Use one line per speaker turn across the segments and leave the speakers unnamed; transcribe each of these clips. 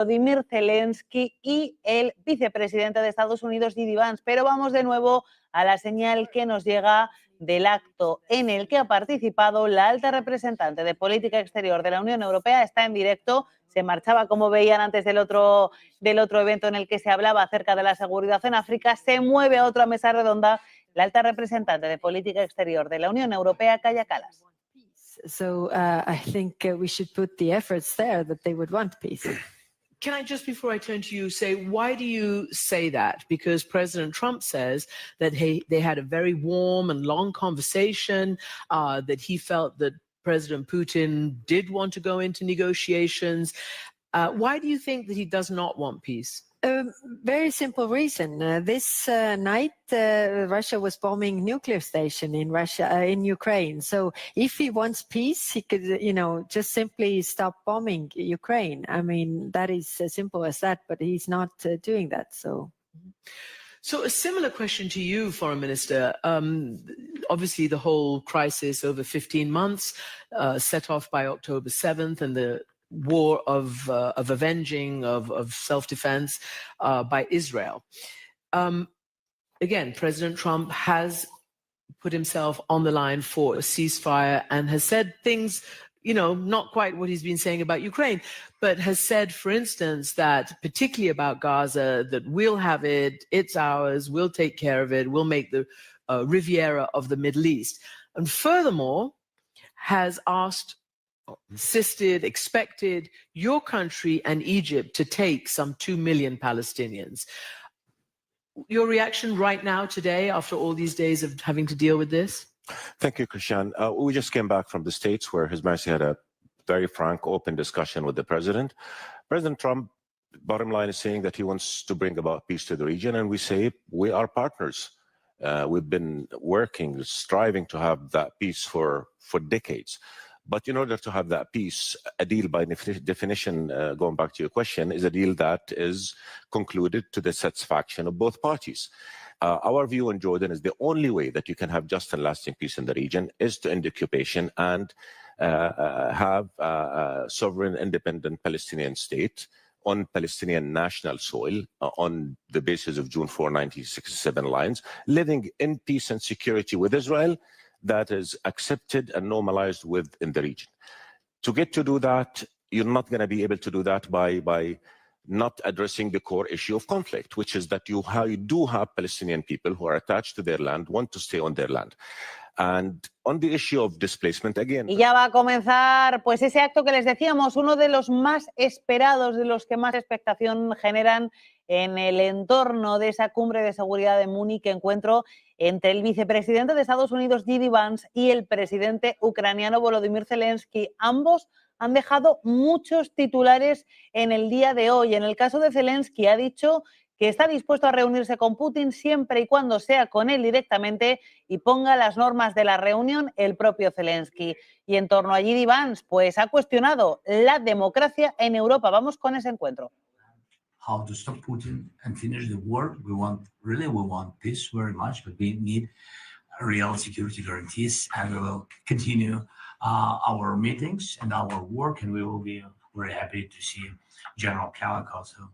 Volodymyr Zelensky y el vicepresidente de Estados Unidos, JD Vance. Pero vamos de nuevo a la señal que nos llega del acto en el que ha participado la alta representante de Política Exterior de la Unión Europea. Está en directo, se marchaba, como veían antes del otro evento en el que se hablaba acerca de la seguridad en África. Se mueve a otra mesa redonda la alta representante de Política Exterior de la Unión Europea, Kaja Kallas.
So I think we should put the efforts there that they would want peace.
Can I just, before I turn to you, say, why do you say that? Because President Trump says that they had a very warm and long conversation, that he felt that President Putin did want to go into negotiations. Why do you think that he does not want peace?
Very simple reason. This night, Russia was bombing nuclear station in Ukraine. So if he wants peace, he could, just simply stop bombing Ukraine. I mean, that is as simple as that. But he's not doing that. So
a similar question to you, Foreign Minister. Obviously, the whole crisis over 15 months, set off by October 7th and the war of avenging, of self-defense by Israel. Again, President Trump has put himself on the line for a ceasefire and has said things, not quite what he's been saying about Ukraine, but has said, for instance, that particularly about Gaza, that we'll have it, it's ours, we'll take care of it, we'll make the Riviera of the Middle East. And furthermore, has asked, insisted, expected your country and Egypt to take some 2 million Palestinians. Your reaction right now, today, after all these days of having to deal with this?
Thank you, Christian. We just came back from the States where His Majesty had a very frank, open discussion with the President. President Trump, bottom line, is saying that he wants to bring about peace to the region, and we say we are partners. We've been working, striving to have that peace for decades. But in order to have that peace, a deal by definition, going back to your question, is a deal that is concluded to the satisfaction of both parties. Our view on Jordan is the only way that you can have just and lasting peace in the region is to end occupation and have a sovereign, independent Palestinian state on Palestinian national soil on the basis of June 4, 1967 lines, living in peace and security with Israel, that is accepted and normalized within the region. To get to do that, you're not going to be able to do that by not addressing the core issue of conflict, which is that you do have Palestinian people who are attached to their land, want to stay on their land. And on the issue of displacement, again...
Y ya va a comenzar pues ese acto que les decíamos, uno de los más esperados, de los que más expectación generan en el entorno de esa cumbre de seguridad de Múnich, encuentro entre el vicepresidente de Estados Unidos, JD Vance, y el presidente ucraniano, Volodymyr Zelensky. Ambos han dejado muchos titulares en el día de hoy. En el caso de Zelensky, ha dicho que está dispuesto a reunirse con Putin siempre y cuando sea con él directamente y ponga las normas de la reunión el propio Zelensky. Y en torno a JD Vance, pues ha cuestionado la democracia en Europa. Vamos con ese encuentro.
How to stop Putin and finish the war. We want peace very much, but we need real security guarantees, and we will continue our meetings and our work, and we will be very happy to see General Kallas also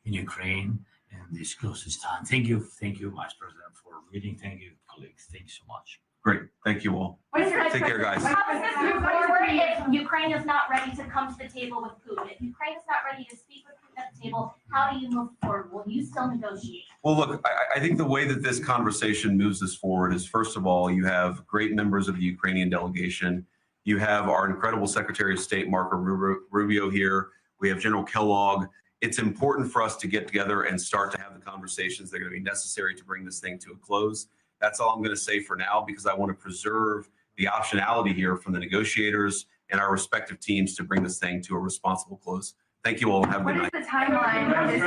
in Ukraine in this closest time. Thank you, Vice President, for meeting. Thank you, colleagues. Thank you so much.
Great. Thank you all. Take care, guys.
How does this move forward if Ukraine is not ready to come to the table with Putin? If Ukraine is not ready to speak with Putin at the table, how do you move forward? Will you still negotiate?
Well, look, I think the way that this conversation moves us forward is, first of all, you have great members of the Ukrainian delegation. You have our incredible Secretary of State, Marco Rubio, here. We have General Kellogg. It's important for us to get together and start to have the conversations that are going to be necessary to bring this thing to a close. That's all I'm going to say for now, because I want to preserve the optionality here from the negotiators and our respective teams to bring this thing to a responsible close. Thank you all and have a good night.
What is the timeline of the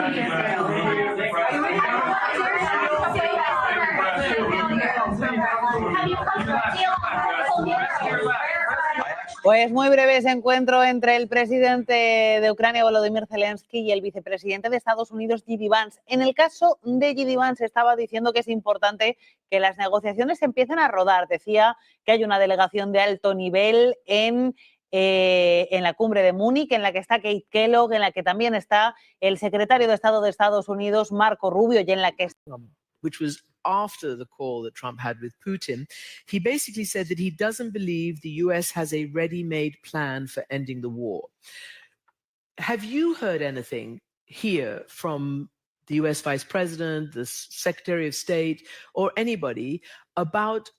Pues muy breve ese encuentro entre el presidente de Ucrania, Volodymyr Zelensky, y el vicepresidente de Estados Unidos, JD Vance. En el caso de JD Vance, estaba diciendo que es importante que las negociaciones empiecen a rodar. Decía que hay una delegación de alto nivel en en la cumbre de Múnich, en la que está Kate Kellogg, en la que también está el secretario de Estado de Estados Unidos, Marco Rubio, y en la que
which was after the call that Trump had with Putin, he basically said that he doesn't believe the US has a ready-made plan for ending the war. Have you heard anything here from the US Vice President, the Secretary of State, or anybody about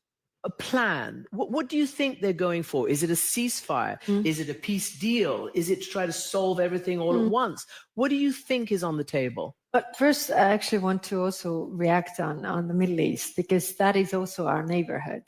a plan? What do you think they're going for? Is it a ceasefire? Is it a peace deal? Is it to try to solve everything all at once? What do you think is on the table?
But first, I actually want to also react on the Middle East, because that is also our neighborhood,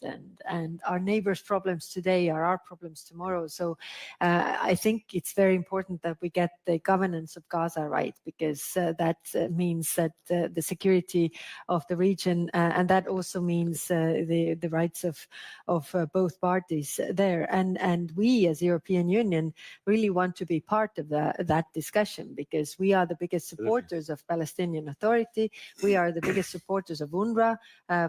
and our neighbors' problems today are our problems tomorrow. So I think it's very important that we get the governance of Gaza right, because that means that the security of the region, and that also means the rights of both parties there. And we as European Union really want to be part of that discussion, because we are the biggest supporters of Palestinian Authority. We are the biggest supporters of UNRWA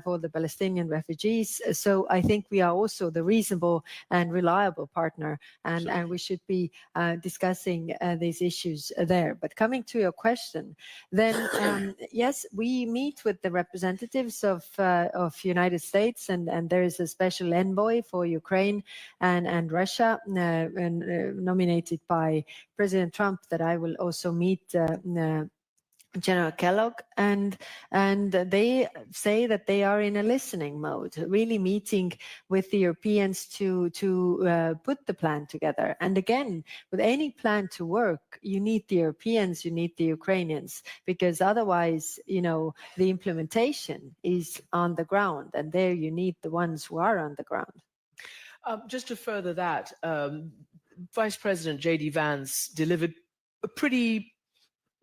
for the Palestinian refugees. So I think we are also the reasonable and reliable partner, and we should be discussing these issues there. But coming to your question, then yes, we meet with the representatives of United States, and there is a special envoy for Ukraine and Russia, nominated by President Trump, that I will also meet General Kellogg, and they say that they are in a listening mode, really meeting with the Europeans to put the plan together. And again, with any plan to work, you need the Europeans, you need the Ukrainians, because otherwise, you know, the implementation is on the ground, and there you need the ones who are on the ground.
Just to further that, Vice President J.D. Vance delivered a pretty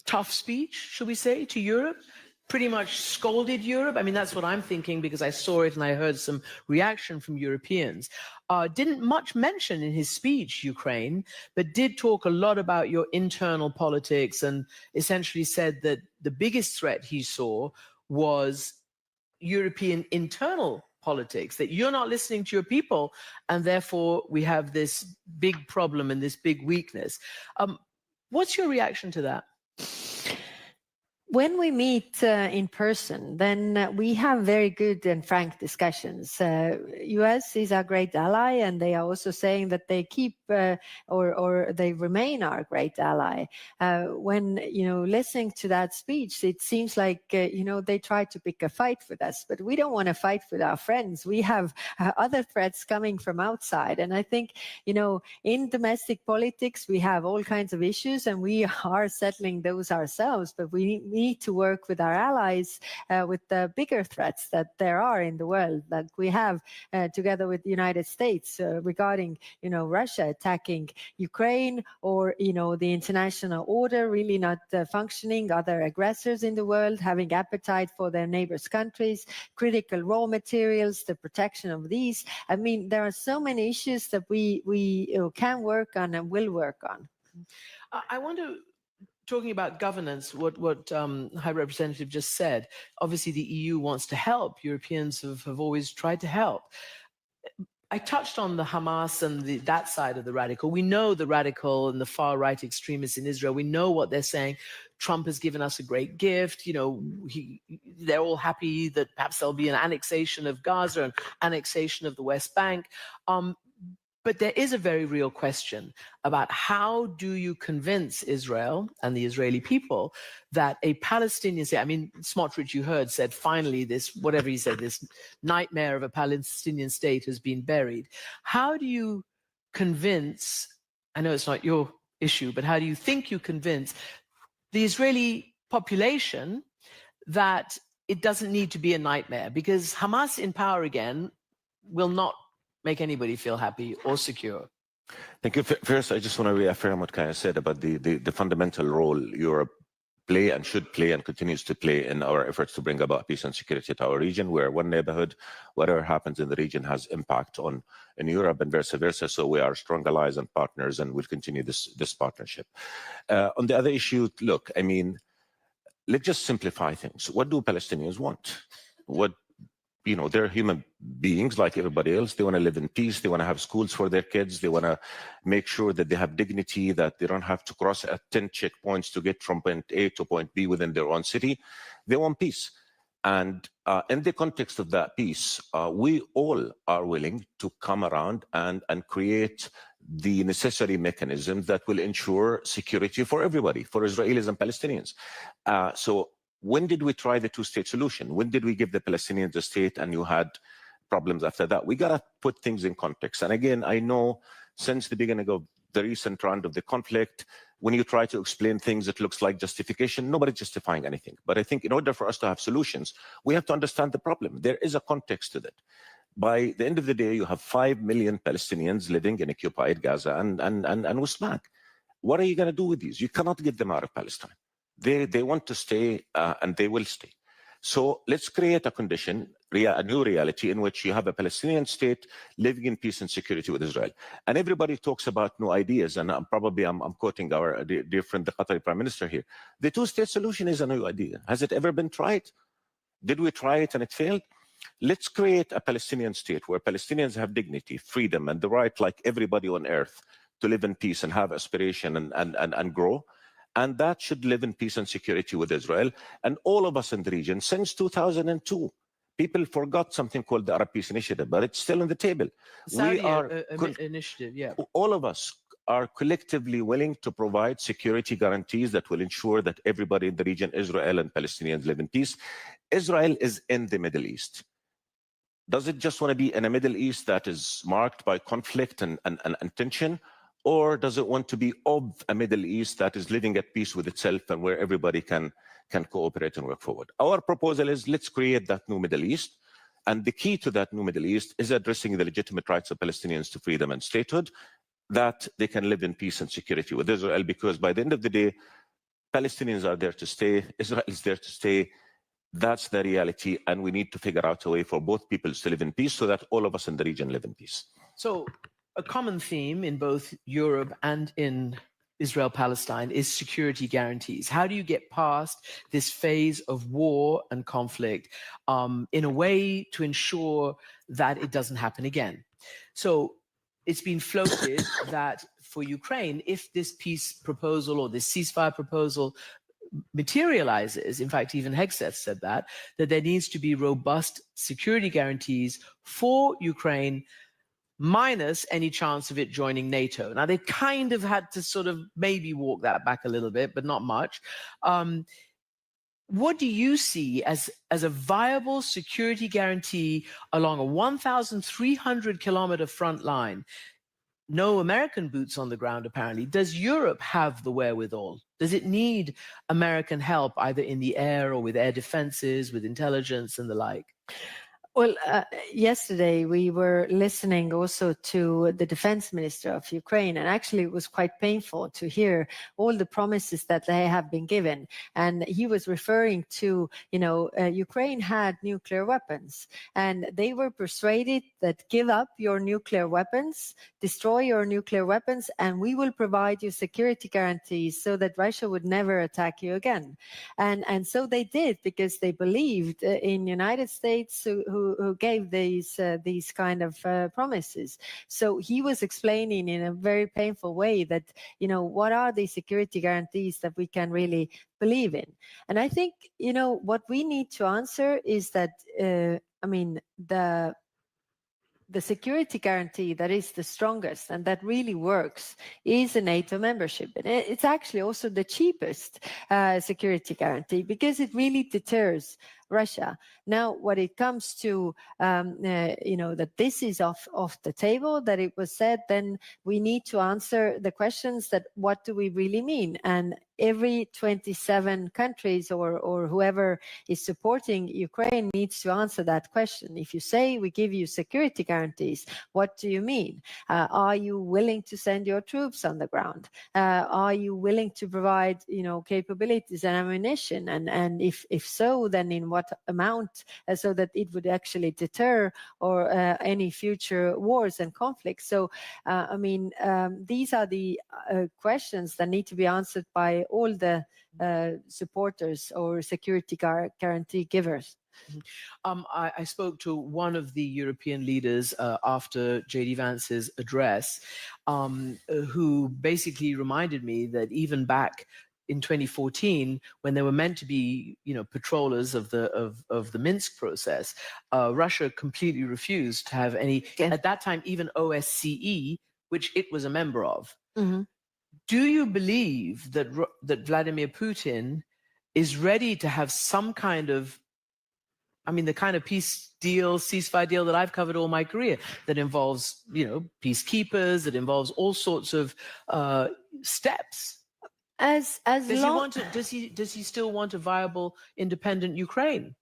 tough speech, should we say, to Europe, pretty much scolded Europe. I mean, that's what I'm thinking, because I saw it and I heard some reaction from Europeans. Didn't much mention in his speech Ukraine, but did talk a lot about your internal politics, and essentially said that the biggest threat he saw was European internal politics, that you're not listening to your people, and therefore we have this big problem and this big weakness. What's your reaction to that?
When we meet in person, then we have very good and frank discussions. US is our great ally, and they are also saying that they keep or they remain our great ally. When, you know, listening to that speech, it seems like, you know, they try to pick a fight with us, but we don't want to fight with our friends. We have other threats coming from outside. And I think, you know, in domestic politics, we have all kinds of issues, and we are settling those ourselves, but we need to work with our allies with the bigger threats that there are in the world, like we have together with the United States regarding, you know, Russia attacking Ukraine, or, you know, the international order really not functioning, other aggressors in the world having appetite for their neighbors' countries, critical raw materials, the protection of these. I mean, there are so many issues that we can work on and will work on.
I want to, talking about governance, what High Representative just said, obviously the EU wants to help. Europeans have always tried to help. I touched on the Hamas and that side of the radical. We know the radical and the far-right extremists in Israel. We know what they're saying. Trump has given us a great gift. You know, they're all happy that perhaps there'll be an annexation of Gaza, an annexation of the West Bank. But there is a very real question about how do you convince Israel and the Israeli people that a Palestinian state, I mean, Smotrich, you heard, said finally this, whatever he said, this nightmare of a Palestinian state has been buried. How do you convince, I know it's not your issue, but how do you think you convince the Israeli population that it doesn't need to be a nightmare? Because Hamas in power again will not make anybody feel happy or secure.
Thank you. First, I just want to reaffirm what Kaja said about the fundamental role Europe play and should play and continues to play in our efforts to bring about peace and security to our region, where one neighborhood, whatever happens in the region, has impact in Europe and vice versa. So we are strong allies and partners, and we'll continue this partnership. On the other issue, look, I mean, let's just simplify things. What do Palestinians want? What they're human beings like everybody else. They want to live in peace. They want to have schools for their kids. They want to make sure that they have dignity, that they don't have to cross at 10 checkpoints to get from point A to point B within their own city. They want peace. And in the context of that peace, we all are willing to come around and create the necessary mechanisms that will ensure security for everybody, for Israelis and Palestinians. So when did we try the two-state solution? When did we give the Palestinians a state and you had problems after that? We got to put things in context. And again, I know since the beginning of the recent round of the conflict, when you try to explain things, it looks like justification. Nobody's justifying anything. But I think in order for us to have solutions, we have to understand the problem. There is a context to that. By the end of the day, you have 5 million Palestinians living in occupied Gaza and West Bank. What are you going to do with these? You cannot get them out of Palestine. They want to stay and they will stay. So let's create a condition, a new reality in which you have a Palestinian state living in peace and security with Israel. And everybody talks about new ideas, and I'm quoting our dear friend, the Qatari Prime Minister here. The two-state solution is a new idea. Has it ever been tried? Did we try it and it failed? Let's create a Palestinian state where Palestinians have dignity, freedom, and the right, like everybody on earth, to live in peace and have aspiration and grow. And that should live in peace and security with Israel. And all of us in the region, since 2002, people forgot something called the Arab Peace Initiative, but it's still on the table.
Saudi initiative, yeah.
All of us are collectively willing to provide security guarantees that will ensure that everybody in the region, Israel and Palestinians, live in peace. Israel is in the Middle East. Does it just want to be in a Middle East that is marked by conflict and tension? Or does it want to be of a Middle East that is living at peace with itself and where everybody can cooperate and work forward? Our proposal is let's create that new Middle East. And the key to that new Middle East is addressing the legitimate rights of Palestinians to freedom and statehood, that they can live in peace and security with Israel, because by the end of the day, Palestinians are there to stay, Israel is there to stay. That's the reality, and we need to figure out a way for both peoples to live in peace so that all of us in the region live in peace.
So a common theme in both Europe and in Israel-Palestine is security guarantees. How do you get past this phase of war and conflict in a way to ensure that it doesn't happen again? So it's been floated that for Ukraine, if this peace proposal or this ceasefire proposal materializes, in fact, even Hegseth said that there needs to be robust security guarantees for Ukraine, minus any chance of it joining NATO. Now, they kind of had to sort of maybe walk that back a little bit, but not much. What do you see as a viable security guarantee along a 1,300-kilometer front line? No American boots on the ground, apparently. Does Europe have the wherewithal? Does it need American help, either in the air or with air defenses, with intelligence and the like?
Well, yesterday we were listening also to the defense minister of Ukraine, and actually it was quite painful to hear all the promises that they have been given. And he was referring to, Ukraine had nuclear weapons, and they were persuaded that give up your nuclear weapons, destroy your nuclear weapons, and we will provide you security guarantees so that Russia would never attack you again. And so they did, because they believed in United States who gave these kind of promises. So he was explaining in a very painful way that, what are the security guarantees that we can really believe in? And I think, what we need to answer is that, the security guarantee that is the strongest and that really works is a NATO membership. And it's actually also the cheapest security guarantee, because it really deters Russia. Now, when it comes to, that this is off the table, that it was said, then we need to answer the questions that what do we really mean? And every 27 countries or whoever is supporting Ukraine needs to answer that question. If you say we give you security guarantees, what do you mean? Are you willing to send your troops on the ground? Are you willing to provide, capabilities and ammunition? And if so, then in what what amount, so that it would actually deter or any future wars and conflicts. So, I mean, these are the questions that need to be answered by all the supporters or security guarantee givers.
I spoke to one of the European leaders after J.D. Vance's address, who basically reminded me that even back in 2014, when there were meant to be, patrollers of the Minsk process, Russia completely refused to have any. At that time, even OSCE, which it was a member of.
Mm-hmm.
Do you believe that Vladimir Putin is ready to have some kind of, the kind of peace deal, ceasefire deal that I've covered all my career, that involves, peacekeepers, that involves all sorts of steps?
Does
he still want a viable, independent Ukraine?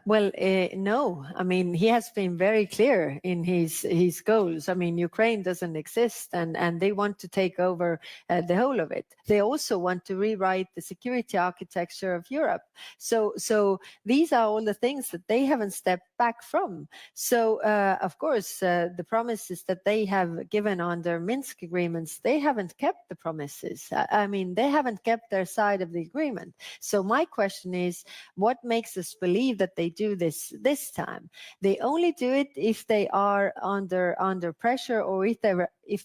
Well, no. I mean, he has been very clear in his goals. I mean, Ukraine doesn't exist, and they want to take over the whole of it. They also want to rewrite the security architecture of Europe. So these are all the things that they haven't stepped back from. So, of course, the promises that they have given on their Minsk agreements, they haven't kept the promises. I mean, they haven't kept their side of the agreement. So my question is, what makes us believe that they do this time? They only do it if they are under pressure, or if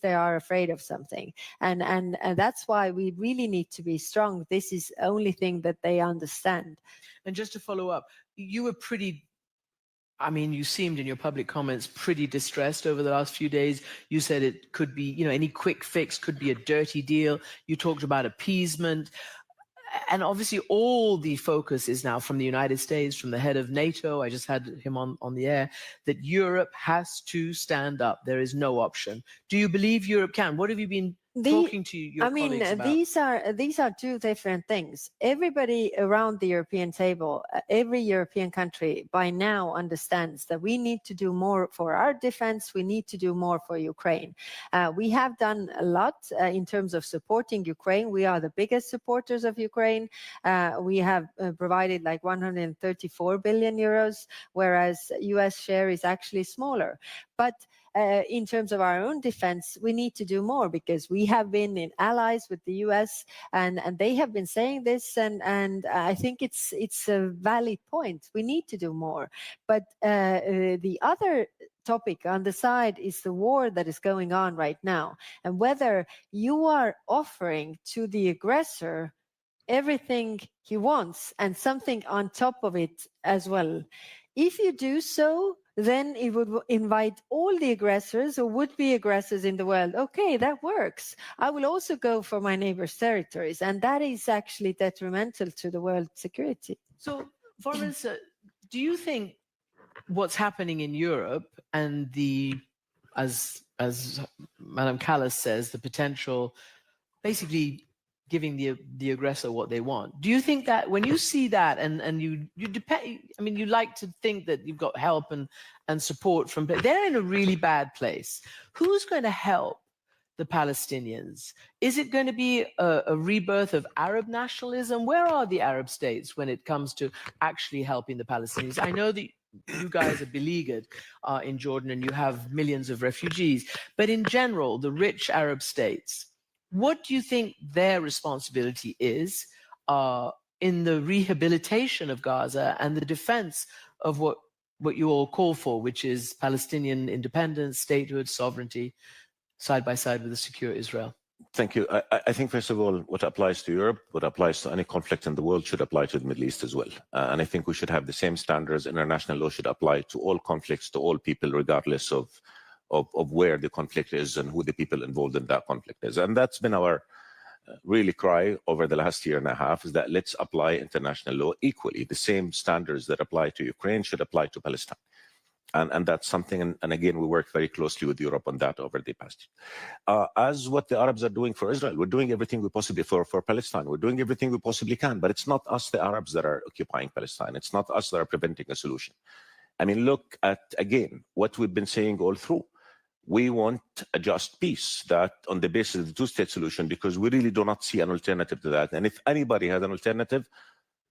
they are afraid of something, and that's why we really need to be strong. This is the only thing that they understand.
And just to follow up, you were you seemed in your public comments pretty distressed over the last few days. You said it could be, any quick fix could be a dirty deal. You talked about appeasement. And obviously all the focus is now from the United States, from the head of NATO, I just had him on the air, that Europe has to stand up. There is no option. Do you believe Europe can? What have you been talking to your colleagues about?
These are two different things. Everybody around the European table, every European country by now understands that we need to do more for our defense. We need to do more for Ukraine. We have done a lot in terms of supporting Ukraine. We are the biggest supporters of Ukraine. We have provided like 134 billion euros, whereas US share is actually smaller. But in terms of our own defense, we need to do more, because we have been in allies with the US, and they have been saying this, and I think it's a valid point. We need to do more. But the other topic on the side is the war that is going on right now, and whether you are offering to the aggressor everything he wants and something on top of it as well. If you do so, then it would invite all the aggressors or would-be aggressors in the world. Okay, that works. I will also go for my neighbors' territories, and that is actually detrimental to the world security.
So, Foreign Minister, do you think what's happening in Europe and as Madam Kallas says, the potential, basically giving the aggressor what they want. Do you think that when you see that and you depend, you like to think that you've got help and support from, but they're in a really bad place. Who's going to help the Palestinians? Is it going to be a rebirth of Arab nationalism? Where are the Arab states when it comes to actually helping the Palestinians? I know that you guys are beleaguered in Jordan and you have millions of refugees, but in general, the rich Arab states, what do you think their responsibility is in the rehabilitation of Gaza and the defense of what you all call for, which is Palestinian independence, statehood, sovereignty, side by side with a secure Israel?
Thank you. I think, first of all, what applies to Europe, what applies to any conflict in the world should apply to the Middle East as well. And I think we should have the same standards. International law should apply to all conflicts, to all people, regardless of where the conflict is and who the people involved in that conflict is. And that's been our really cry over the last year and a half, is that let's apply international law equally. The same standards that apply to Ukraine should apply to Palestine. And that's something, and again, we work very closely with Europe on that over the past year. As what the Arabs are doing for Israel, we're doing everything we possibly for Palestine. We're doing everything we possibly can, but it's not us, the Arabs, that are occupying Palestine. It's not us that are preventing a solution. I mean, look at, again, what we've been saying all through. We want a just peace, that on the basis of the two-state solution, because we really do not see an alternative to that. And if anybody has an alternative,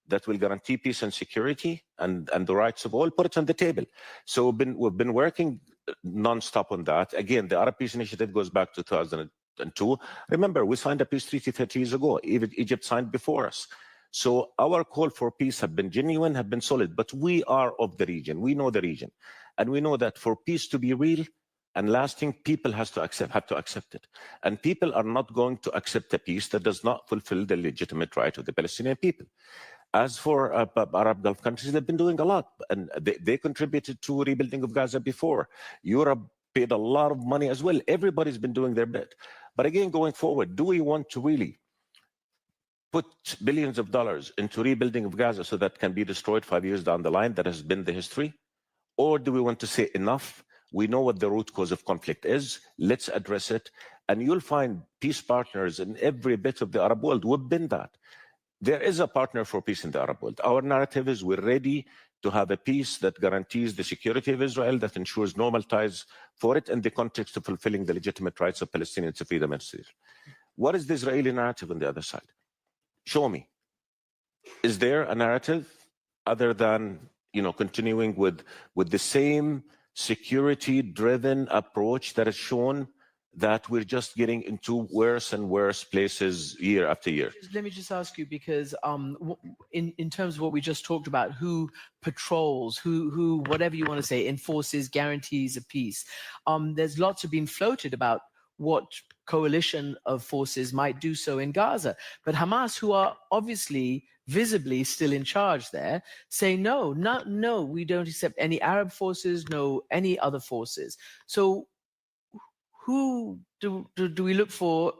that will guarantee peace and security and the rights of all, put it on the table. So we've been working non-stop on that. Again, the Arab Peace Initiative goes back to 2002. Remember, we signed a peace treaty 30 years ago. Even Egypt signed before us. So our call for peace have been genuine, have been solid, but we are of the region. We know the region. And we know that for peace to be real and lasting, people have to accept it. And people are not going to accept a peace that does not fulfill the legitimate right of the Palestinian people. As for Arab Gulf countries, they've been doing a lot, and they contributed to rebuilding of Gaza before. Europe paid a lot of money as well. Everybody's been doing their bit. But again, going forward, do we want to really put billions of dollars into rebuilding of Gaza so that can be destroyed 5 years down the line? That has been the history. Or do we want to say enough? We know what the root cause of conflict is. Let's address it. And you'll find peace partners in every bit of the Arab world. We've been that. There is a partner for peace in the Arab world. Our narrative is we're ready to have a peace that guarantees the security of Israel, that ensures normal ties for it in the context of fulfilling the legitimate rights of Palestinians to freedom and security. What is the Israeli narrative on the other side? Show me. Is there a narrative other than, continuing with the same security-driven approach that has shown that we're just getting into worse and worse places year after year?
Let me just ask you, because in terms of what we just talked about, who patrols, who whatever you want to say, enforces, guarantees a peace, there's lots have been floated about what coalition of forces might do so in Gaza. But Hamas, who are obviously visibly still in charge there, say no, we don't accept any Arab forces, no any other forces. So who do we look for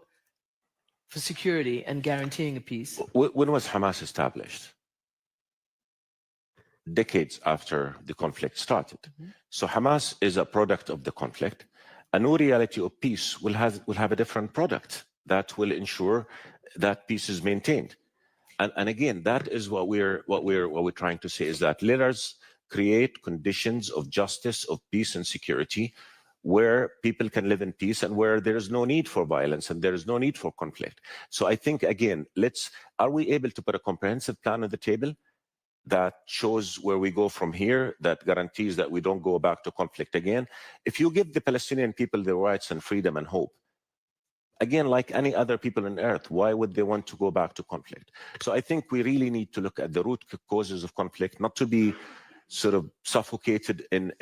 security and guaranteeing a peace?
When was Hamas established? Decades after the conflict started. Mm-hmm. So Hamas is a product of the conflict. A new reality of peace will have a different product that will ensure that peace is maintained. And again, that is what we're trying to say, is that let us create conditions of justice, of peace and security, where people can live in peace and where there is no need for violence and there is no need for conflict. So I think, again, are we able to put a comprehensive plan on the table that shows where we go from here, that guarantees that we don't go back to conflict again? If you give the Palestinian people their rights and freedom and hope, again, like any other people on earth, why would they want to go back to conflict? So I think we really need to look at the root causes of conflict, not to be sort of suffocated in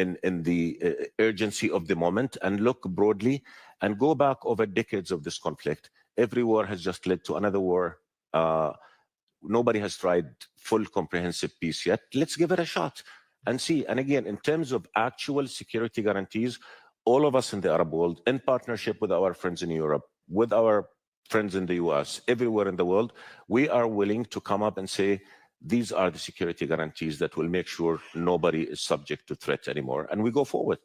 the urgency of the moment, and look broadly and go back over decades of this conflict. Every war has just led to another war. Nobody has tried full comprehensive peace yet. Let's give it a shot and see. And again, in terms of actual security guarantees, all of us in the Arab world, in partnership with our friends in Europe, with our friends in the US, everywhere in the world, we are willing to come up and say, these are the security guarantees that will make sure nobody is subject to threat anymore. And we go forward.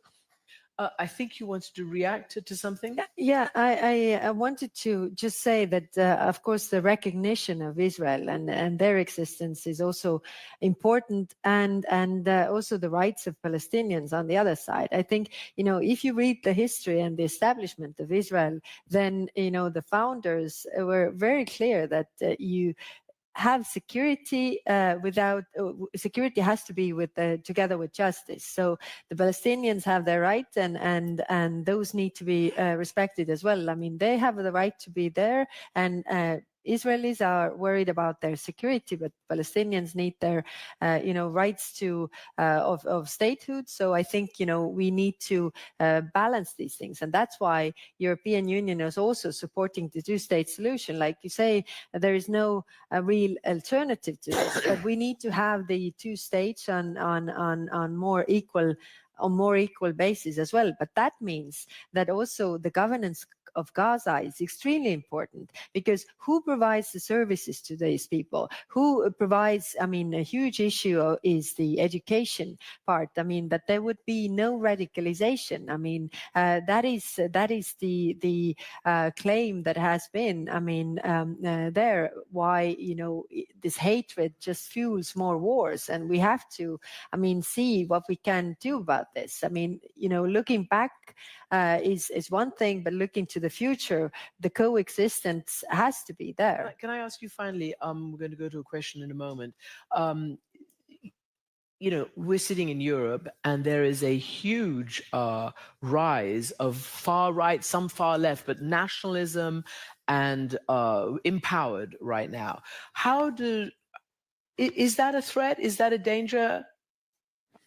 I think you wanted to react to something.
Yeah, I wanted to just say that, of course, the recognition of Israel and their existence is also important, and also the rights of Palestinians on the other side. I think, if you read the history and the establishment of Israel, then, the founders were very clear that you have security security has to be together with justice. So the Palestinians have their rights, and those need to be respected as well. I mean, they have the right to be there, and Israelis are worried about their security, but Palestinians need their, rights to of statehood. So I think we need to balance these things, and that's why European Union is also supporting the two-state solution. Like you say, there is no real alternative to this, but we need to have the two states on more equal basis as well. But that means that also the governance of Gaza is extremely important, because who provides the services to these people? Who provides, a huge issue is the education part. That there would be no radicalization. That is the claim that has been, there. Why, this hatred just fuels more wars, and we have to, see what we can do about this. Looking back is one thing, but looking to the future, the coexistence has to be there.
Can I ask you finally, we're going to go to a question in a moment. We're sitting in Europe and there is a huge rise of far right, some far left, but nationalism and empowered right now. Is that a threat? Is that a danger?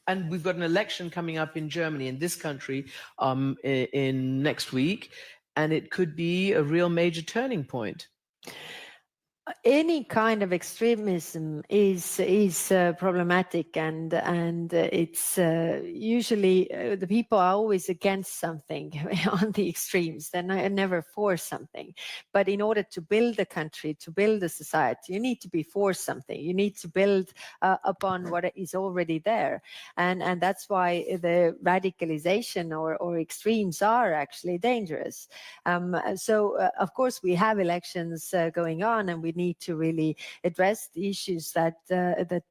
And we've got an election coming up in Germany, in this country, in next week, and it could be a real major turning point.
Any kind of extremism is problematic, and it's usually the people are always against something on the extremes. They're never for something. But in order to build a country, to build a society, you need to be for something. You need to build upon what is already there, and that's why the radicalization or extremes are actually dangerous. So of course we have elections going on, and we need to really address the issues that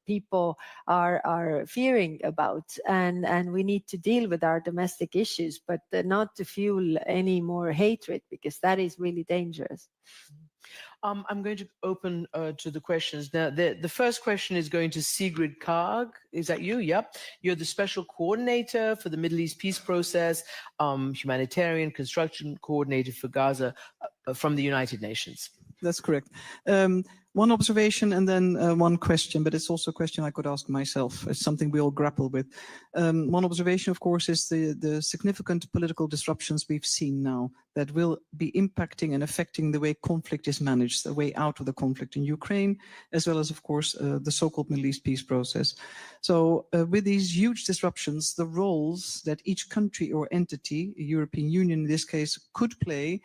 people are fearing about, and we need to deal with our domestic issues, but not to fuel any more hatred, because that is really dangerous.
I'm going to open to the questions now. The first question is going to Sigrid Kaag. Is that you? Yep. You're the special coordinator for the Middle East peace process, humanitarian construction coordinator for Gaza from the United Nations.
That's correct. One observation and then one question, but it's also a question I could ask myself. It's something we all grapple with. One observation, of course, is the significant political disruptions we've seen now that will be impacting and affecting the way conflict is managed, the way out of the conflict in Ukraine, as well as, of course, the so-called Middle East peace process. So with these huge disruptions, the roles that each country or entity, European Union in this case, could play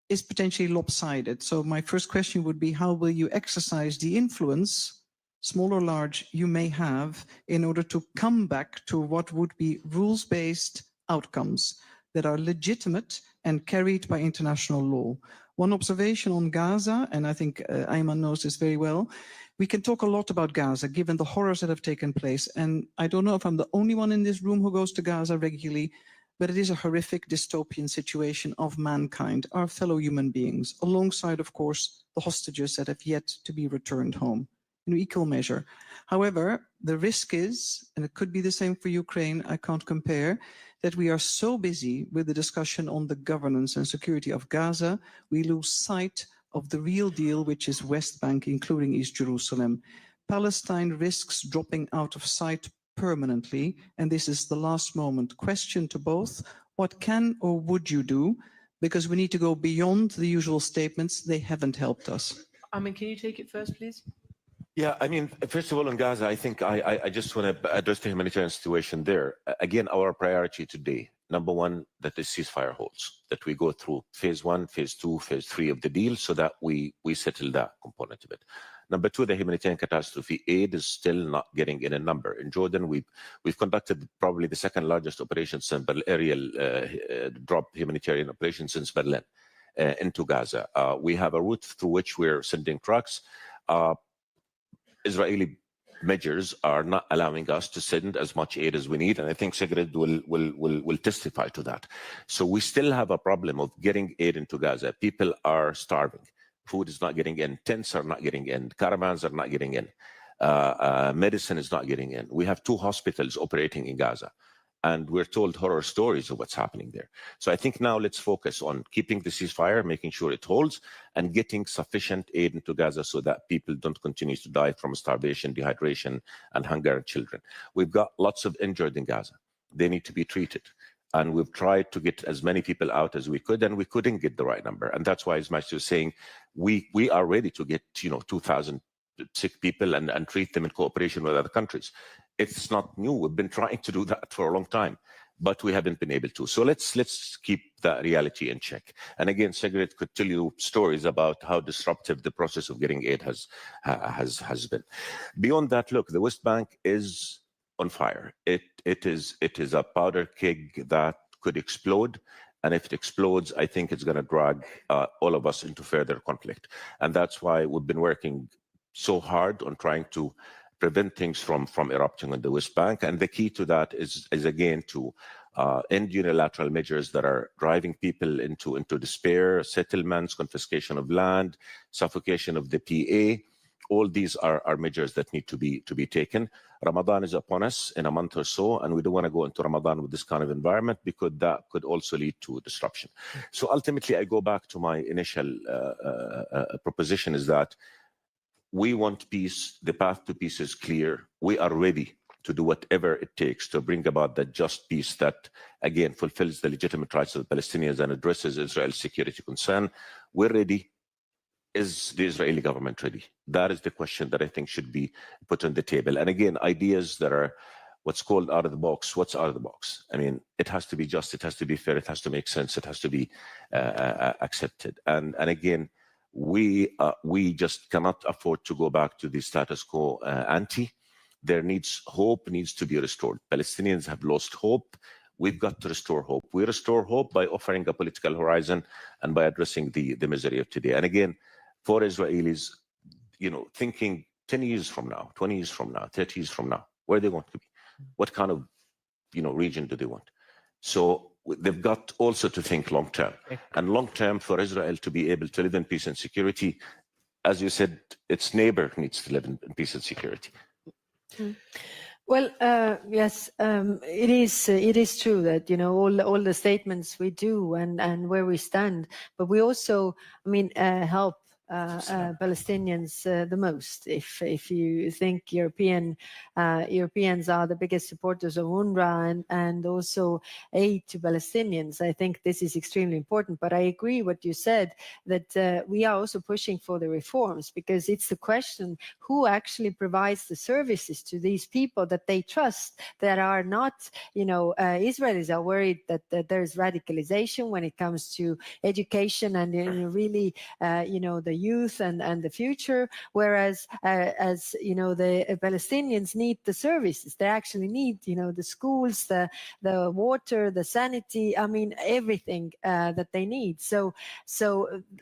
is potentially lopsided. So my first question would be, how will you exercise the influence, small or large, you may have in order to come back to what would be rules-based outcomes that are legitimate and carried by international law? One observation on Gaza, and I think Ayman knows this very well, we can talk a lot about Gaza, given the horrors that have taken place. And I don't know if I'm the only one in this room who goes to Gaza regularly, but it is a horrific dystopian situation of mankind, our fellow human beings, alongside, of course, the hostages that have yet to be returned home in equal measure. However, the risk is, and it could be the same for Ukraine, I can't compare, that we are so busy with the discussion on the governance and security of Gaza, we lose sight of the real deal, which is West Bank, including East Jerusalem. Palestine risks dropping out of sight permanently, and this is the last moment question to both. What can or would you do? Because we need to go beyond the usual statements. They haven't helped us.
Can you take it first, please?
Yeah, I mean, first of all, in Gaza, I think I just want to address the humanitarian situation there. Again, our priority today, number one, that the ceasefire holds, that we go through phase 1, phase 2, phase 3 of the deal so that we settle that component of it. Number two, the humanitarian catastrophe aid is still not getting in a number. In Jordan, we've conducted probably the second largest operation since aerial drop humanitarian operation since Berlin into Gaza. We have a route through which we're sending trucks. Israeli measures are not allowing us to send as much aid as we need, and I think Sigrid will testify to that. So we still have a problem of getting aid into Gaza. People are starving. Food is not getting in. Tents are not getting in. Caravans are not getting in. Medicine is not getting in. We have 2 hospitals operating in Gaza, and we're told horror stories of what's happening there. So I think now let's focus on keeping the ceasefire, making sure it holds, and getting sufficient aid into Gaza so that people don't continue to die from starvation, dehydration, and hunger in children. We've got lots of injured in Gaza. They need to be treated. And we've tried to get as many people out as we could, and we couldn't get the right number. And that's why, as Max was saying, we are ready to get 2,000 sick people and treat them in cooperation with other countries. It's not new. We've been trying to do that for a long time, but we haven't been able to. So let's keep that reality in check. And again, Sigrid could tell you stories about how disruptive the process of getting aid has been. Beyond that, look, the West Bank is on fire. It is a powder keg that could explode. And if it explodes, I think it's going to drag all of us into further conflict. And that's why we've been working so hard on trying to prevent things from erupting on the West Bank. And the key to that is again, to end unilateral measures that are driving people into despair, settlements, confiscation of land, suffocation of the PA. All these are measures that need to be taken. Ramadan is upon us in a month or so, and we don't want to go into Ramadan with this kind of environment because that could also lead to disruption. So ultimately, I go back to my initial proposition is that we want peace. The path to peace is clear. We are ready to do whatever it takes to bring about that just peace that, again, fulfills the legitimate rights of the Palestinians and addresses Israel's security concern. We're ready. Is the Israeli government ready? That is the question that I think should be put on the table. And again, ideas that are what's called out of the box. What's out of the box? I mean, it has to be just, it has to be fair, it has to make sense, it has to be accepted. And again, we just cannot afford to go back to the status quo ante. Hope needs to be restored. Palestinians have lost hope. We've got to restore hope. We restore hope by offering a political horizon and by addressing the misery of today. And again, for Israelis, thinking 10 years from now, 20 years from now, 30 years from now, where they want to be, what kind of, region do they want? So they've got also to think long term. And long term for Israel to be able to live in peace and security, as you said, its neighbor needs to live in peace and security.
Well, yes, it is true that, all the statements we do and where we stand, but we also, help Palestinians the most. If you think Europeans are the biggest supporters of UNRWA and also aid to Palestinians, I think this is extremely important. But I agree what you said, that we are also pushing for the reforms, because it's the question who actually provides the services to these people that they trust, that are not, Israelis are worried that there's radicalization when it comes to education and really, the youth and the future, whereas the Palestinians need the services. They actually need the schools, the water, the sanity, everything that they need. So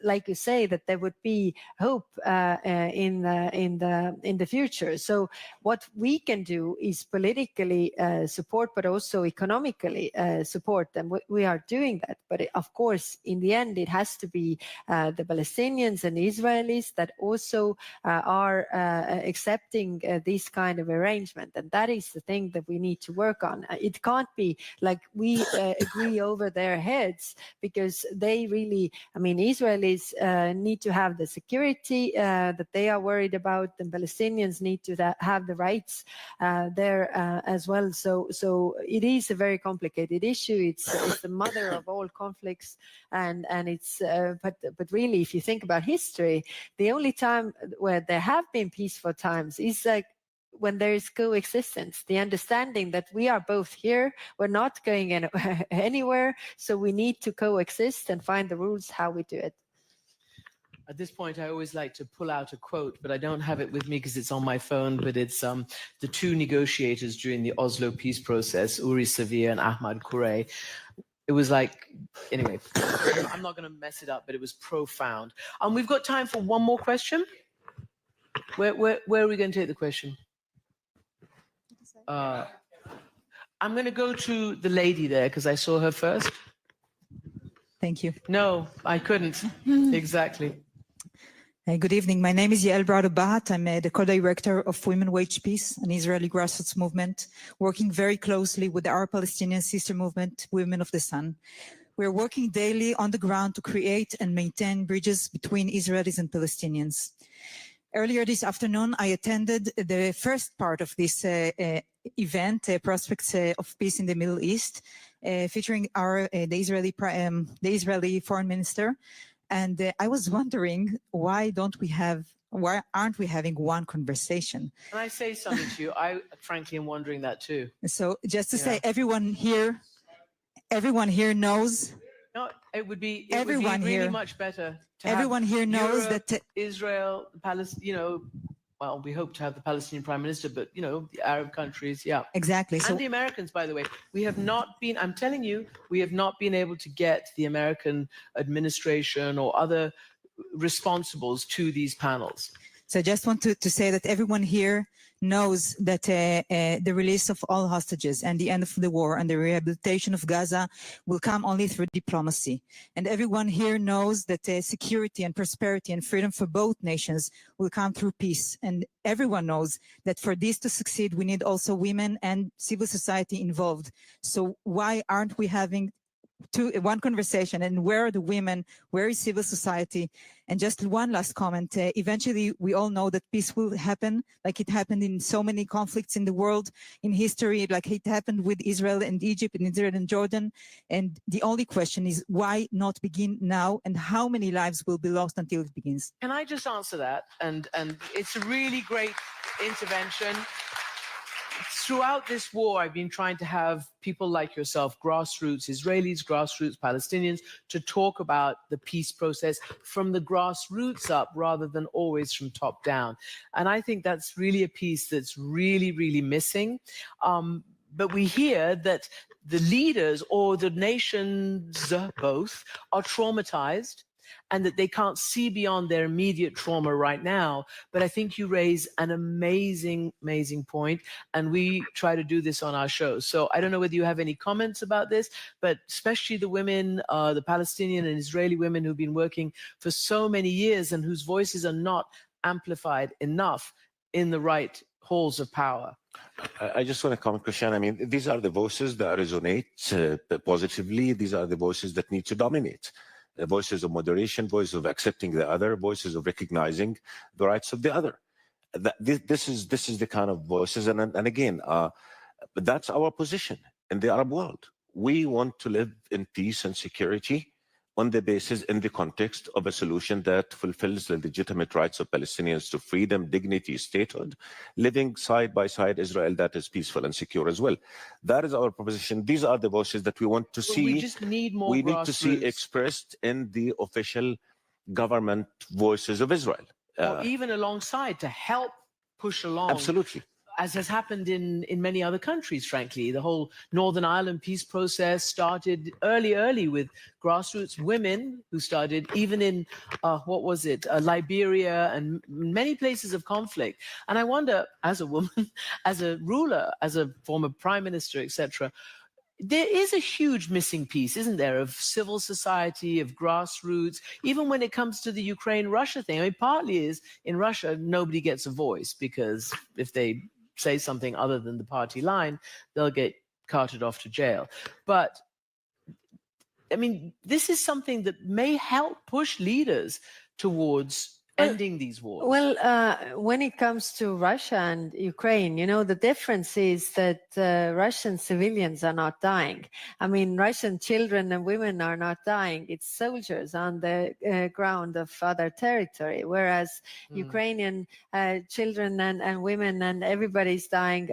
like you say, that there would be hope in the future. So what we can do is politically support, but also economically support them. We are doing that, but of course in the end it has to be the Palestinians and Israelis that also are accepting this kind of arrangement. And that is the thing that we need to work on. It can't be like we agree over their heads, because they really, Israelis need to have the security that they are worried about, and Palestinians need to have the rights there as well. So it is a very complicated issue. It's the mother of all conflicts, and it's but really, if you think about history, the only time where there have been peaceful times is like when there is coexistence, the understanding that we are both here, we're not going anywhere, so we need to coexist and find the rules how we do it.
At this point, I always like to pull out a quote, but I don't have it with me because it's on my phone, but it's the two negotiators during the Oslo peace process, Uri Savir and Ahmad Kurey. It was like, anyway, I'm not going to mess it up, but it was profound. We've got time for one more question. Where are we going to take the question? I'm going to go to the lady there because I saw her first.
Thank you.
No, I couldn't. Exactly.
Good evening. My name is Yael Brado-Bahat. I'm the co-director of Women Wage Peace, an Israeli grassroots movement, working very closely with our Palestinian sister movement, Women of the Sun. We're working daily on the ground to create and maintain bridges between Israelis and Palestinians. Earlier this afternoon, I attended the first part of this event, Prospects of Peace in the Middle East, featuring the Israeli foreign minister. And I was wondering, why aren't we having one conversation?
Can I say something to you? I frankly am wondering that too.
So just to say, everyone here knows.
No, it would be
Everyone
really
here-
much better to
Everyone
have
here knows
Europe,
that
Israel, Palestine, well, we hope to have the Palestinian prime minister, but the Arab countries, yeah.
exactly.
And the Americans, by the way, I'm telling you, we have not been able to get the American administration or other responsibles to these panels.
So I just want to say that everyone here knows that the release of all hostages and the end of the war and the rehabilitation of Gaza will come only through diplomacy. And everyone here knows that security and prosperity and freedom for both nations will come through peace. And everyone knows that for this to succeed, we need also women and civil society involved. So why aren't we having one conversation, and where are the women, where is civil society? And just one last comment, eventually we all know that peace will happen, like it happened in so many conflicts in the world, in history, like it happened with Israel and Egypt, and Israel and Jordan. And the only question is, why not begin now, and how many lives will be lost until it begins?
Can I just answer that? And it's a really great intervention. Throughout this war, I've been trying to have people like yourself, grassroots Israelis, grassroots Palestinians, to talk about the peace process from the grassroots up rather than always from top down. And I think that's really a piece that's really, really missing. But we hear that the leaders or the nations, both, are traumatized, and that they can't see beyond their immediate trauma right now. But I think you raise an amazing, amazing point, and we try to do this on our show. So I don't know whether you have any comments about this, but especially the women, the Palestinian and Israeli women who've been working for so many years and whose voices are not amplified enough in the right halls of power.
I just want to comment, Christian. I mean, these are the voices that resonate positively. These are the voices that need to dominate. The voices of moderation, voices of accepting the other, voices of recognizing the rights of the other. This is the kind of voices, and again, that's our position in the Arab world. We want to live in peace and security on the basis, in the context of a solution that fulfills the legitimate rights of Palestinians to freedom, dignity, statehood, living side by side Israel that is peaceful and secure as well. That is our proposition. These are the voices that we want to see.
We just need more.
We need to see expressed in the official government voices of Israel.
Or even alongside, to help push along.
Absolutely.
As has happened in many other countries, frankly. The whole Northern Ireland peace process started early with grassroots women who started even in, Liberia and many places of conflict. And I wonder, as a woman, as a ruler, as a former prime minister, etc., there is a huge missing piece, isn't there, of civil society, of grassroots, even when it comes to the Ukraine-Russia thing. I mean, partly is in Russia, nobody gets a voice because if they say something other than the party line, they'll get carted off to jail. But I mean, this is something that may help push leaders towards ending these wars.
Well, when it comes to Russia and Ukraine, you know, the difference is that Russian civilians are not dying. I mean, Russian children and women are not dying. It's soldiers on the ground of other territory, whereas Ukrainian children and women and everybody's dying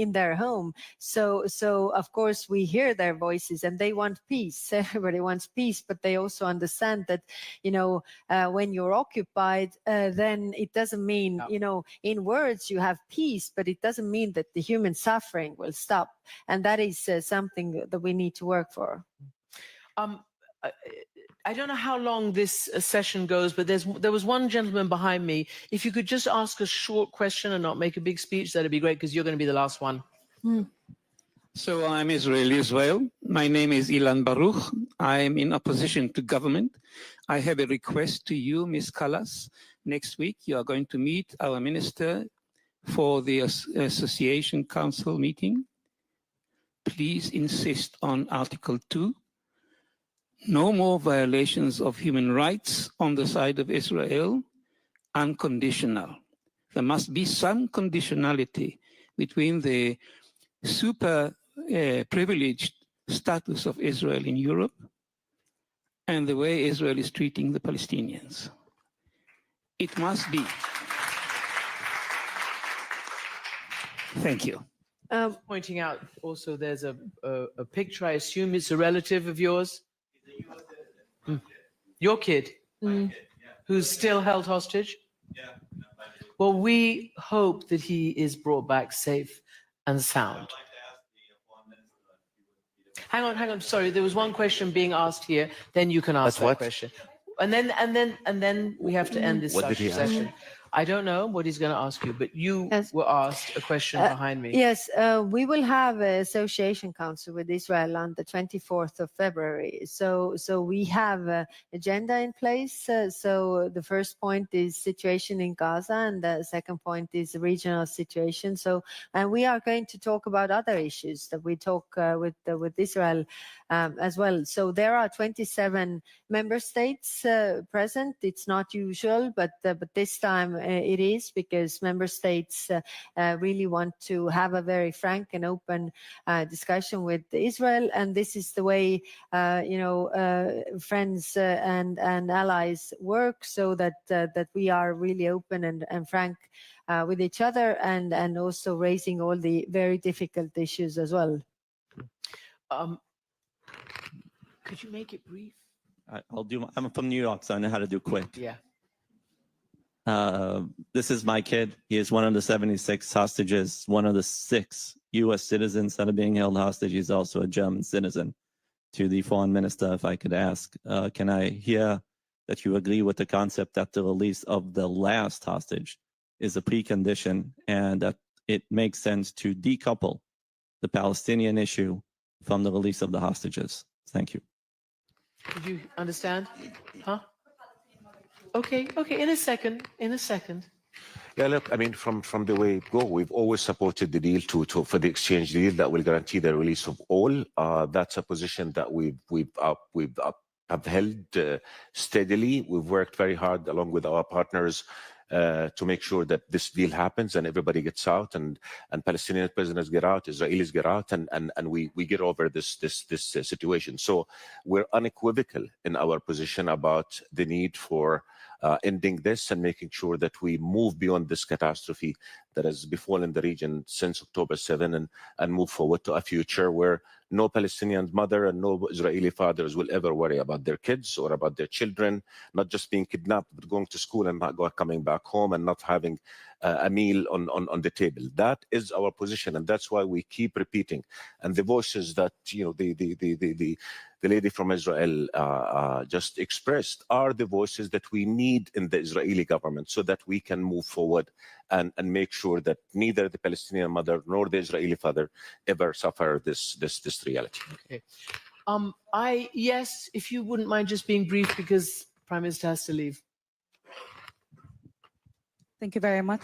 in their home. So of course we hear their voices and they want peace. Everybody wants peace, but they also understand that, you know, when you're occupied, then it doesn't mean, you know, in words you have peace, but it doesn't mean that the human suffering will stop. And that is something that we need to work for.
I don't know how long this session goes, but there was one gentleman behind me. If you could just ask a short question and not make a big speech, that'd be great, because you're going to be the last one.
So I'm Israeli as well. My name is Ilan Baruch. I'm in opposition to government. I have a request to you, Ms. Kallas. Next week, you are going to meet our minister for the Association Council meeting. Please insist on Article 2. No more violations of human rights on the side of Israel, unconditional. There must be some conditionality between the super privileged status of Israel in Europe and the way Israel is treating the Palestinians. It must be. Thank you.
Pointing out also there's a picture, I assume it's a relative of yours? Your kid? Who's still held hostage? Well, we hope that he is brought back safe and sound. Hang on. Sorry, there was one question being asked here. Then you can ask that question. And then we have to end this session. I don't know what he's going to ask you, but you
Yes.
were asked a question behind me.
Yes, we will have an association council with Israel on the 24th of February. So we have an agenda in place. So the first point is situation in Gaza, and the second point is the regional situation. So, and we are going to talk about other issues that we talk with Israel as well. So there are 27 member states present. It's not usual, but this time it is, because member states really want to have a very frank and open discussion with Israel, and this is the way friends and allies work, so that we are really open and frank with each other, and also raising all the very difficult issues as well.
Could you make it brief?
I'm from New York, so I know how to do quick.
Yeah.
This is my kid. He is one of the 76 hostages, one of the 6 U.S. citizens that are being held hostage. He's also a German citizen. To the foreign minister, if I could ask, can I hear that you agree with the concept that the release of the last hostage is a precondition, and that it makes sense to decouple the Palestinian issue from the release of the hostages? Thank you.
Did you understand? Huh? Okay, in a second.
Yeah, look, I mean, from the way it go, we've always supported the deal for the exchange deal that will guarantee the release of all. That's a position that we've held steadily. We've worked very hard along with our partners to make sure that this deal happens and everybody gets out, and Palestinian prisoners get out, Israelis get out, and we get over this situation. So we're unequivocal in our position about the need for ending this and making sure that we move beyond this catastrophe that has befallen the region since October 7 and move forward to a future where no Palestinian mother and no Israeli fathers will ever worry about their kids or about their children, not just being kidnapped, but going to school and not coming back home and not having a meal on the table. That is our position, and that's why we keep repeating. And the voices that the lady from Israel just expressed are the voices that we need in the Israeli government, so that we can move forward and make sure that neither the Palestinian mother nor the Israeli father ever suffer this reality.
Okay. Yes, if you wouldn't mind just being brief, because Prime Minister has to leave.
Thank you very much.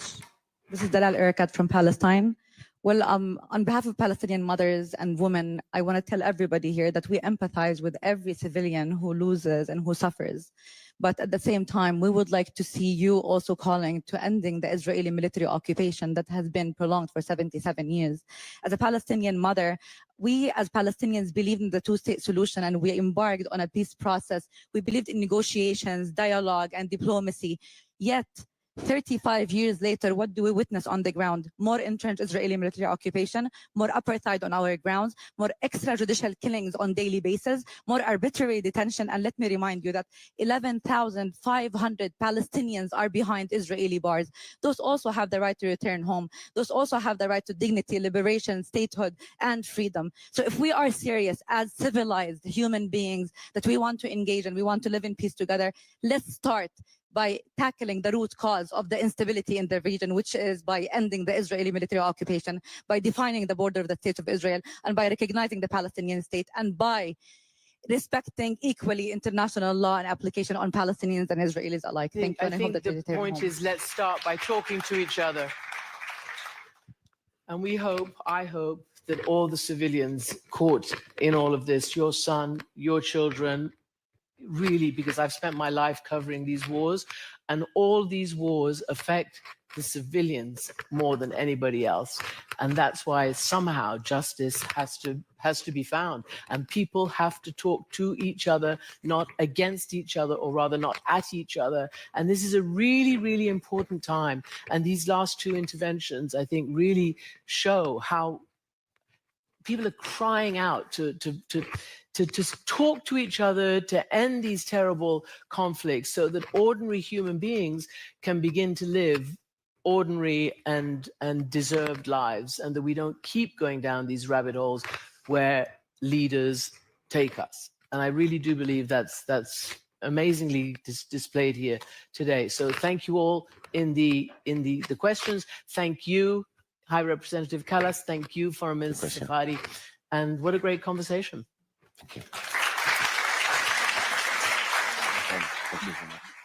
This is Dalal Erakat from Palestine. Well, on behalf of Palestinian mothers and women, I want to tell everybody here that we empathize with every civilian who loses and who suffers. But at the same time, we would like to see you also calling to ending the Israeli military occupation that has been prolonged for 77 years. As a Palestinian mother, we as Palestinians believed in the two-state solution, and we embarked on a peace process. We believed in negotiations, dialogue, and diplomacy. Yet, 35 years later, what do we witness on the ground? More entrenched Israeli military occupation, more apartheid on our grounds, more extrajudicial killings on daily basis, more arbitrary detention. And let me remind you that 11,500 Palestinians are behind Israeli bars. Those also have the right to return home. Those also have the right to dignity, liberation, statehood, and freedom. So if we are serious as civilized human beings that we want to engage and we want to live in peace together, let's start by tackling the root cause of the instability in the region, which is by ending the Israeli military occupation, by defining the border of the state of Israel, and by recognizing the Palestinian state, and by respecting equally international law and application on Palestinians and Israelis alike. Thank you.
I think the point is, let's start by talking to each other. And I hope that all the civilians caught in all of this, your son, your children, really, because I've spent my life covering these wars, and all these wars affect the civilians more than anybody else. And that's why somehow justice has to be found, and people have to talk to each other, not against each other, or rather not at each other. And this is a really, really important time. And these last 2 interventions, I think, really show how people are crying out to just talk to each other, to end these terrible conflicts, so that ordinary human beings can begin to live ordinary and deserved lives, and that we don't keep going down these rabbit holes where leaders take us. And I really do believe that's amazingly displayed here today. So thank you all in the questions. Thank you, High Representative Kallas. Thank you, Foreign Minister Safadi. And what a great conversation.
Thank you. Thank you so much.